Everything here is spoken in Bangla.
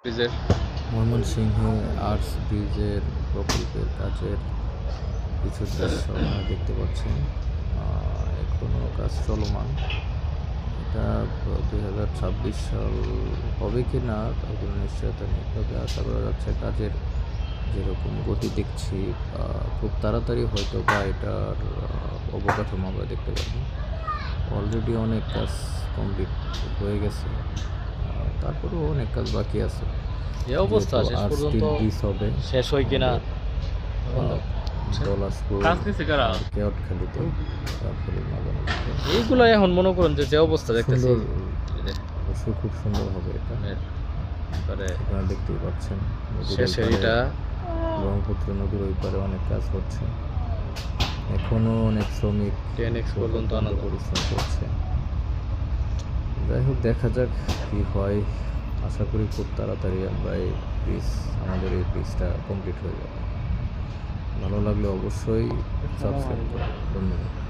ব্রিজের ময়মনসিংহে আর্টস ব্রিজের প্রকল্পের কাজের কিছু দৃশ্য আপনারা দেখতে পাচ্ছেন। এখনো কাজ চলমান। এটা 2026 সাল হবে কি না তার কোনো নিশ্চয়তা নেই, তবে আশা করা যাচ্ছে কাজের যেরকম গতি দেখছি খুব তাড়াতাড়ি হয়তো বা এটার অবকাঠামো আমরা দেখতে পাবো। অলরেডি অনেক কাজ কমপ্লিট হয়ে গেছে, তারপরেও অনেক কাজ বাকি আছে। যে অবস্থা শেষ পর্যন্ত শেষ হয় কিনা এইগুলো এখন মনে করেন যে অবস্থা দেখতেছি অবশ্যই খুব সুন্দর হবে এটা। আপনারা দেখতেই পাচ্ছেন শেষের এটা ব্রহ্মপুত্র নদীর ওই পারে অনেক কাজ হচ্ছে, এখনো অনেক শ্রমিক 10x পর্যন্ত পরিশ্রম করছে। যাই হোক, দেখা যাক কি হয়। আশা করি খুব তাড়াতাড়ি আমরা আমাদের এই ব্রিজটা কমপ্লিট হয়ে যাবে। ভালো লাগলে অবশ্যই সাবস্ক্রাইব করুন। ধন্যবাদ।